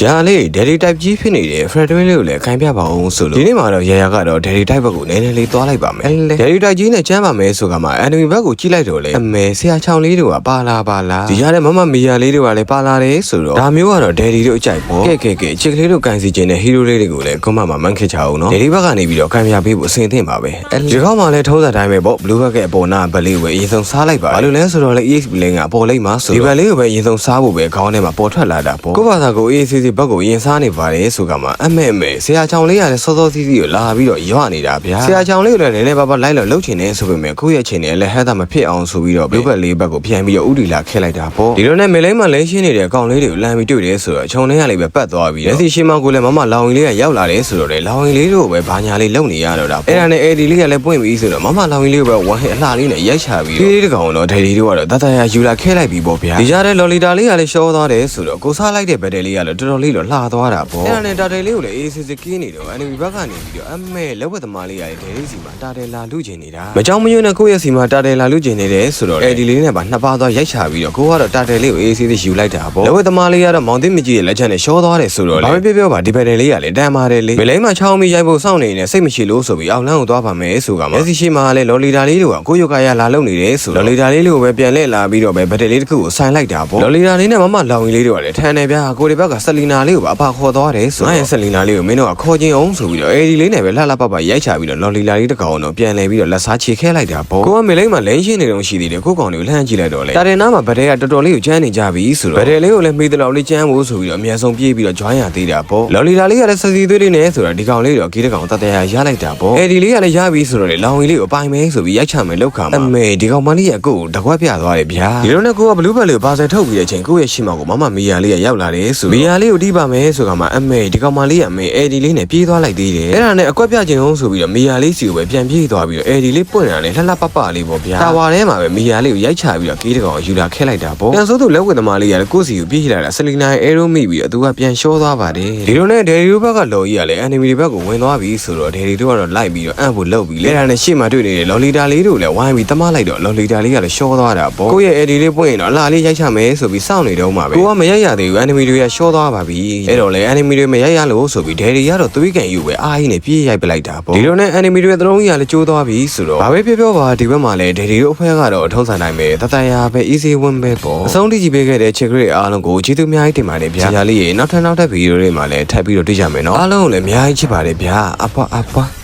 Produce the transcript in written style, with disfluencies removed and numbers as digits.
ရာလေး Daddy Type ကြီးဖြစ်နေတဲ့ Fred Twin လေးကိုလည်းခိုင်းပြပါအောင်ဆိုလို့ဒီနေ့မှာတော့ရာကတော့ Daddy Type ဘက်ကိုနည်းနည်းလေးသွားလိုက်ပါမယ်။ Daddy Type ကြီးနဲ့ကျမ်းပါမယ်ဆိုကမှ enemy ဘက်ကိုကြည့်လိုက်တော့လေအမေဆရာချောင်းလေးတို့ကပါလာဒီရတဲ့မမမီယာလေးတို့ကလည်းပါလာတယ်ဆိုတော့ဒါမျိုးကတော့ Daddy တို့အကြိုက်ပေါ့ကဲချစ်ကလေးတို့ကန်စီခြင်းနဲ့ hero လေးတွေကိုလည်းကွန်မမှာမန်းခစ်ချအောင်နော် Daddy ဘက်ကနေပြီးတော့ခံပြပေးဖို့အဆင်သင့်ပါပဲဒီကောက်မှလည်းထုံးစံတိုင်းပဲပေါ့ Blue ဘက်ကအပေါ်နာဘက်လေးကိုပဲအရင်ဆုံးစားလိုက်ပါဘာလို့လဲဆိုတော့လေ EX Blink ကအပေါ်လိုက်မှာဆိုဒီဘက်လေးကိုပဲအရင်ဆုံးစားဖို့ပဲခေါင်းထဲမှာပေါ်ထွက်လာတာပေါ့ကိုဘာသာကို ACC ဘက်ကိုရင်စားနေပါတယ်ဆိုကမှအမေဆရာချောင်းလေးကလည်းစောစီးကိုလာပြီးတော့ရွာနေတာဗျာဆရာချောင်းလေးကိုလည်းနည်းနည်းပါးပါးလိုက်လို့လှုပ်ချင်နေဆိုပေမဲ့ခုရဲ့ချိန်နဲ့လည်းဟဲ့တာမဖြစ်အောင်ဆိုပြီးတော့ Blue ဘက်လေးဘက်ကိုပြန်ပြီးတော့ဥတီလာခဲလိုက်တာပေါ့ဒီလိုနဲ့မေလိမ့်မှလဲရှင်းနေတဲ့အကောင်လေးတွေကိုလမ်းပြီးတွေ့တယ်ဆိုတော့ခြုံထဲကလေးပဲပတ်သွားပြီးလက်စီရှင်းမောင်ကိုလည်းမမလောင်ဝင်လေးကရောက်လာတယ်ဆိုတော့လေလောင်ဝင်လေးတို့ပဲဘာညာလေးလုံနေရတော့တာအဲ့ဒါနဲ့ AD လေးကလည်းပွင့်ပြီးဆိုတော့မမလောင်ဝင်လေးကိုပဲဝမ်းဟဲ့အလှလေးနဲ့ရိုက်ချပြီးတော့ဒီတကောင်တော့ဒိုင်ဒီတို့ကတော့တတရာယူလာခဲလိုက်ပြီးပေါ့ဗျာဒီကြားထဲလော်လီတာလေးကလည်းရှောသွားတယ်ဆိုတော့ကိုစားလိုက်တဲ့ဘက်တယ်လေးကလည်းတော်တော်လေးတော့လှသွားတာပေါ့အဲ့ဒါနဲ့တာတယ်လေးကိုလည်းအေးစစ်စစ်ကင်းနေတော့ enemy ဘက်ကနေပြီးတော့အမေလက်ဝက်သမားလေးကလည်းဒဲလေးစီမှာတာတယ်လာလူကျင်နေတာမကြောင်မရွံ့နဲ့ကိုယ့်ရဲ့စီမှာတာတယ်လာလူကျင်နေတယ်ဆိုတော့ AD လေးနဲ့ပါနှစ်ပါးသွားရိုက်ချပြီးတော့ကိုကတော့တာတယ်လေးကိုအေးစစ်စစ်ယူလိုက်တာပေါ့လက်ဝက်သမားလေးကတော့မောင်သိမကြီးရဲ့လက်ချက်နဲ့ရှောသွားတယ်ဆိုတော့လေဘာပဲပြောပါဒီဘက်တယ်လေးကလည်းတန်ပါတယ်လေမလိမ့်မှာချောင်းပြီးရိုက်ဖို့စောင့်နေနေစိတ်မရှိလို့ဆိုပြီးအောက်လမ်းကိုသွားပါမယ်ဆိုကမှလက်စီရှိမှာလည်းလော်လီတာလေးတို့ကကိုယုတ်ကရလာလုံနေတယ်ဆိုလော်လီတာလေးကိုပဲပြန်လှည့်လာပြီးတော့ပဲဘက်တယ်လေးတစ်ခုကိုဆိုင်လိုက်တာပေါ့လော်လီတာလေးနဲ့မမလောင်ကြီးလေးတို့ကလည်းထန်တယ်ဗျာကိုဒီဘက်ကဆလီနာလေးကိုပါအဖခေါ်သွားတယ်ဆိုတော့ဆလီနာလေးကိုမင်းတို့ကခေါ်ချင်းအောင်ဆိုပြီးတော့အေဒီလေးနဲ့ပဲလှလှပပရိုက်ချပြီးတော့လော်လီတာလေးတစ်ကောင်တော့ပြန်လဲပြီးတော့လက်စားချေခဲလိုက်တာပေါ့ကိုကမေလိမ့်မှာလိန်ရှင်းနေတော့ရှိသေးတယ်ကိုကောင်လေးကိုလှမ်းကြည့်လိုက်တော့လေတာတယ်နားမှာဘက်တယ်ကတော်တော်လေးကိုကျန်းနေကြပြီဆိုတော့ဘက်တယ်လေးကိုလည်းမေးတဲ့လောက်လေးကျန်းဖို့ဆိုပြီးတော့အများဆုံးပြေးပြီးတော့ join ရသေးတာပေါ့လော်လီတာလေးကလည်းစစီသွေးလေးနဲ့ဆိုတော့ဒီကောင်လေးတော့ဂီးတစ်ကောင်တတရာရလိုက်တာပေါ့အေဒီလေးကလည်းရပြီဆိုတော့လေလောင်ကြီးလေးကိုပိုင်မဲဆိုပြီးရိုက်ချမယ်လောက်ခါမှာအမေဒီကောင်မလေးကကိုကိုတကွက်ပြသွားတယ်ဗျာဒီလိုနဲ့ကိုကဘလူးဘက်လေးကိုပါဆယ်ထုတ်ပြီးတဲ့အချိန်ကိုရဲ့ရှေ့မှာကိုမမမီယာလေးကရောက်လာတယ်ဆိုမီယာလေးကိုတီးပါမယ်ဆိုကမှအမေဒီကောင်မလေးကအမေအေဒီလေးနဲ့ပြေးသွားလိုက်သေးတယ်အဲ့ဒါနဲ့အကွက်ပြခြင်းအောင်ဆိုပြီးတော့မီယာလေးစီကိုပဲပြန်ပြေးသွားပြီးတော့အေဒီလေးပွင့်လာတယ်လှလှပပလေးပေါ့ဗျာတာဝါထဲမှာပဲမီယာလေးကိုရိုက်ချပြီးတော့ဂီးတစ်ကောင်ယူလာခဲလိုက်တာပေါ့ပြန်ဆိုသူလက်ဝဲသမားလေးကလည်းကိုစီကိုပြေးလာတာဆလီနာရဲ့အဲရိုမိပြီးတော့သူကပြန်ရှောသွားပါတယ်ဒီလိုနဲ့ဒေဒီတို့ဘက်ကလော်ကြီးကလည်း enemy တွေဘက်ကိုဝင်သွားပြီဆိုတော့ဒေဒီတို့ကတော့လိုက်ပြီးတော့အံ့ဖို့လုပ်ပြီးလေအဲ့ဒါနဲ့ရှေ့မှာတွေ့နေတဲ့လော်လီတာလေးတို့လည်းဝိုင်းပြီးတမလိုက်တော့လော်လီတာလေးကလည်းရှောသွားတာပေါ့ကိုရဲ့ AD လေးပွင့်ရင်တော့အလားလေးရိုက်ချမယ်ဆိုပြီးစောင့်နေတော့မှာပဲကိုကမရိုက်ရသေးဘူး enemy တွေကရှောသွားပါပြီအဲ့တော့လေ enemy တွေမရိုက်ရလို့ဆိုပြီးဒေဒီကတော့သွေးကန်ယူပဲအားကြီးနဲ့ပြေးရိုက်ပလိုက်တာပေါ့ဒီလိုနဲ့ enemy တွေသလုံးကြီးကလည်းကျိုးသွားပြီဆိုတော့ဘာပဲပြောပါဒီဘက်မှာလည်းဒေဒီတို့အဖွဲကတော့ထုံးစံတိုင်းပဲတတရာပဲ easy win ပဲပေါ့အဆုံးထိကြည့်ပေးခဲ့တဲ့ချစ်ကလေးအားလုံးကိုကျေးဇူးအများကြီးတင်ပါတယ်ဗျာညာလေးရေနောက်ထပ်ဗီဒီယိုတွေမှာလည်းထပ်ပြီးတော့တွေ့ကြမယ်နော်အားလုံးကိုလည်းအများကြီးချစ်ပါတယ်ဗျာအပွား